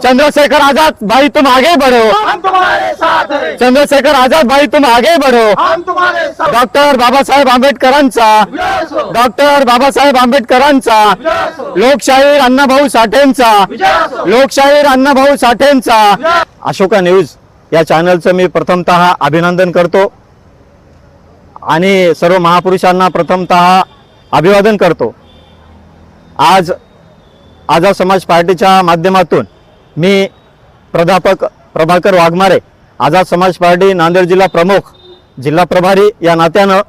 चंद्रशेखर आजाद भाई तुम आगे बढ़ो, हम तुम्हारे साथ हैं। चंद्रशेखर आजाद भाई तुम आगे बढ़ो। हम तुम्हारे साथ। डॉक्टर बाबासाहेब आंबेडकरांचा, विजय असो, डॉक्टर बाबासाहेब आंबेडकरांचा, विजय असो, लोकशाहीर अण्णाभाऊ साठेंचा, विजय असो, लोकशाहीर अण्णाभाऊ साठेंचा। विजय। अशोका न्यूज या चॅनलचं मी प्रथमतः अभिनंदन करतो आणि सर्व महापुरुषांना प्रथमतः अभिवादन करतो। आज आझाद समाज पार्टीच्या माध्यमातून मी प्राध्यापक प्रभाकर वाघमारे, आझाद समाज पार्टी नांदेड जिल्हा प्रमुख, जिल्हा प्रभारी या नात्यानं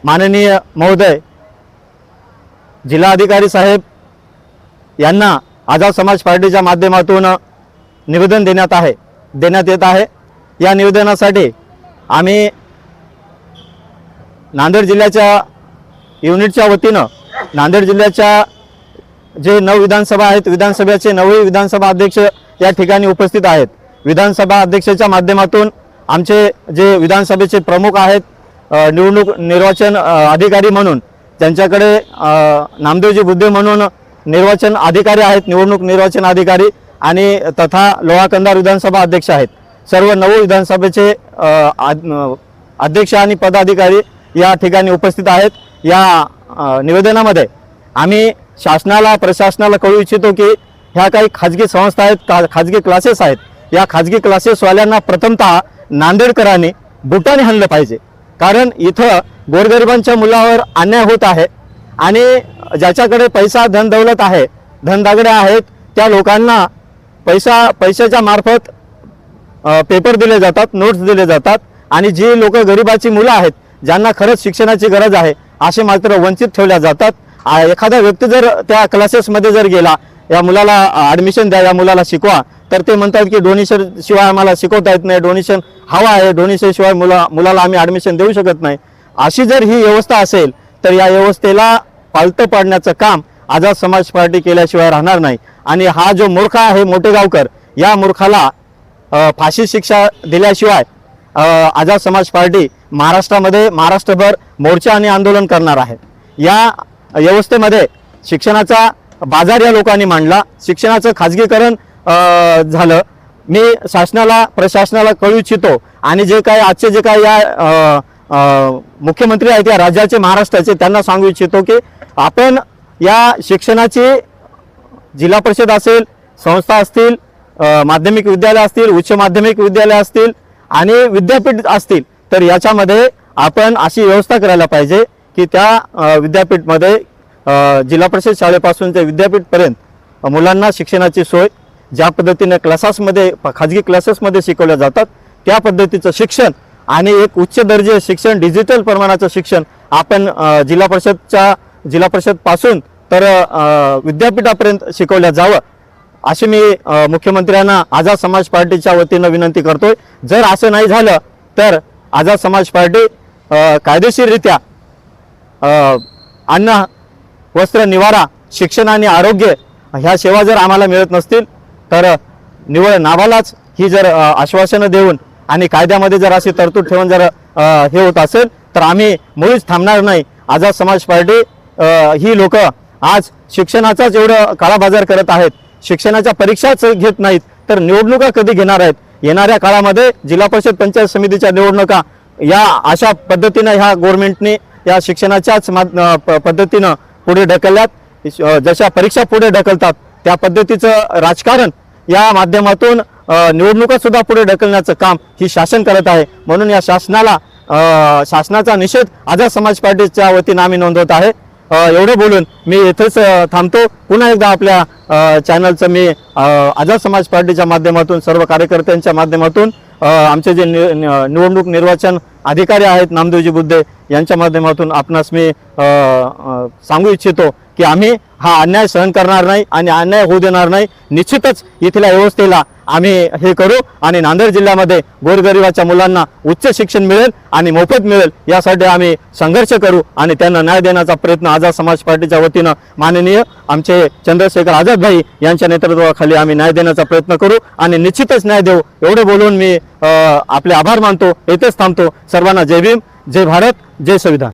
माननीय महोदय जिल्हाधिकारी साहेब यांना आझाद समाज पार्टीच्या माध्यमातून निवेदन देण्यात येत आहे। या निवेदनासाठी आम्ही नांदेड जिल्ह्याच्या युनिटच्या वतीनं नांदेड जिल्ह्याच्या जे 9 विधानसभा आहेत, विधानसभेचे 9 विधानसभा अध्यक्ष या ठिकाणी उपस्थित आहेत। विधानसभा अध्यक्षाच्या माध्यमातून आमचे जे विधानसभेचे प्रमुख आहेत, निवडणूक निर्वाचन अधिकारी म्हणून त्यांच्याकडे नामदेवजी बुद्धे म्हणून निर्वाचन अधिकारी आहेत, निवडणूक निर्वाचन अधिकारी, आणि तथा लोहा कंधार विधानसभा अध्यक्ष आहेत। सर्व 9 विधानसभेचे अध्यक्ष आणि पदाधिकारी या ठिकाणी उपस्थित आहेत। या निवेदनामध्ये आम्ही शासनाला, प्रशासनाला कळवू इच्छितो की ह्या काही खाजगी संस्था आहेत, खाजगी क्लासेस आहेत, या खाजगी क्लासेसवाल्यांना प्रथमतः नांदेडकरांनी बुटाने हाणलं पाहिजे। कारण इथं गोरगरिबांच्या मुलावर अन्याय होत आहे आणि ज्याच्याकडे पैसा, धन दौलत आहे, धनदागडे आहेत, त्या लोकांना पैशाच्या मार्फत पेपर दिले जातात, नोट्स दिले जातात, आणि जी लोक गरिबाची मुलं आहेत, ज्यांना खरंच शिक्षणाची गरज आहे, असे मात्र वंचित ठेवल्या जातात। एखादा व्यक्ती जर त्या क्लासेसमध्ये जर गेला, या मुलाला ॲडमिशन द्या, या मुलाला शिकवा, तर ते म्हणतात की डोनेशन शिवाय आम्हाला शिकवता येत नाही, डोनेशन हवा आहे, डोनेशन शिवाय मुलाला आम्ही ॲडमिशन देऊ शकत नाही। अशी जर ही व्यवस्था असेल तर या व्यवस्थेला पालतं पाडण्याचं काम आझाद समाज पार्टी केल्याशिवाय राहणार नाही। आणि हा जो मूर्ख आहे मोटेगावकर, या मूर्खाला फाशी शिक्षा दिल्याशिवाय आझाद समाज पार्टी महाराष्ट्रामध्ये, महाराष्ट्रभर मोर्चा आणि आंदोलन करणार आहे। या व्यवस्थेमध्ये शिक्षणाचा बाजार या लोकांनी मांडला, शिक्षणाचं खाजगीकरण झालं। मी शासनाला, प्रशासनाला कळवू इच्छितो आणि जे काही आजचे जे काही या मुख्यमंत्री आहेत या राज्याचे, महाराष्ट्राचे, त्यांना सांगू इच्छितो की आपण या शिक्षणाची जिल्हा परिषद असेल, संस्था असतील, माध्यमिक विद्यालय असतील, उच्च माध्यमिक विद्यालय असतील आणि विद्यापीठ असतील, तर याच्यामध्ये आपण अशी व्यवस्था करायला पाहिजे की त्या विद्यापीठमध्ये जिल्हा परिषद शाळेपासून ते विद्यापीठपर्यंत मुलांना शिक्षणाची सोय ज्या पद्धतीने क्लासेसमध्ये, खाजगी क्लासेसमध्ये शिकवल्या जातात, त्या पद्धतीचं शिक्षण आणि एक उच्च दर्जे शिक्षण, डिजिटल प्रमाणाचं शिक्षण आपण जिल्हा परिषदपासून तर विद्यापीठापर्यंत शिकवल्या जावं, अशी मी मुख्यमंत्र्यांना आझाद समाज पार्टीच्या वतीनं विनंती करतोय। जर असं नाही झालं तर आझाद समाज पार्टी कायदेशीररित्या अन्न, वस्त्र, निवारा, शिक्षण आणि आरोग्य ह्या सेवा जर आम्हाला मिळत नसतील तर निवळ नावालाच ही जर आश्वासनं देऊन आणि कायद्यामध्ये जर अशी तरतूद ठेवून जर हे होत असेल तर आम्ही मुळीच थांबणार नाही। आझाद समाज पार्टी ही लोक आज शिक्षणाचाच एवढं काळाबाजार करत आहेत, शिक्षणाच्या परीक्षाच घेत नाहीत, तर निवडणुका कधी घेणार आहेत? येणाऱ्या काळामध्ये जिल्हा परिषद, पंचायत समितीच्या निवडणुका या अशा पद्धतीने ह्या गव्हर्नमेंटने या शिक्षणाच्याच पद्धतीनं पुढे ढकलल्यात। जशा परीक्षा पुढे ढकलतात त्या पद्धतीचं राजकारण या माध्यमातून निवडणुका सुद्धा पुढे ढकलण्याचं काम ही शासन करत आहे। म्हणून या शासनाचा निषेध आझाद समाज पार्टीच्या वतीनं आम्ही नोंदवत आहे। एवढं बोलून मी इथेच थांबतो। पुन्हा एकदा आपल्या चॅनलचं मी आझाद समाज पार्टीच्या माध्यमातून, सर्व कार्यकर्त्यांच्या माध्यमातून, आमचे जे निवडणूक निर्वाचन अधिकारी आहेत नामदेवजी बुद्धे यांच्या माध्यमातून आपणास मी सांगू इच्छितो की आम्ही हा अन्याय सहन करणार नाही आणि अन्याय होऊ देणार नाही। निश्चितच इथल्या व्यवस्थेला आम्ही हे करू आणि नांदेड जिल्ह्यामध्ये गोरगरिबाच्या मुलांना उच्च शिक्षण मिळेल आणि मोफत मिळेल यासाठी आम्ही संघर्ष करू आणि त्यांना न्याय देण्याचा प्रयत्न आझाद समाज पार्टीच्या वतीनं माननीय आमचे चंद्रशेखर आझाद भाई यांच्या नेतृत्वाखाली आम्ही न्याय देण्याचा प्रयत्न करू आणि निश्चितच न्याय देऊ। एवढे बोलून मी आपले आभार मानतो, येथेच थांबतो। सर्वांना जय भीम, जय भारत, जय संविधान।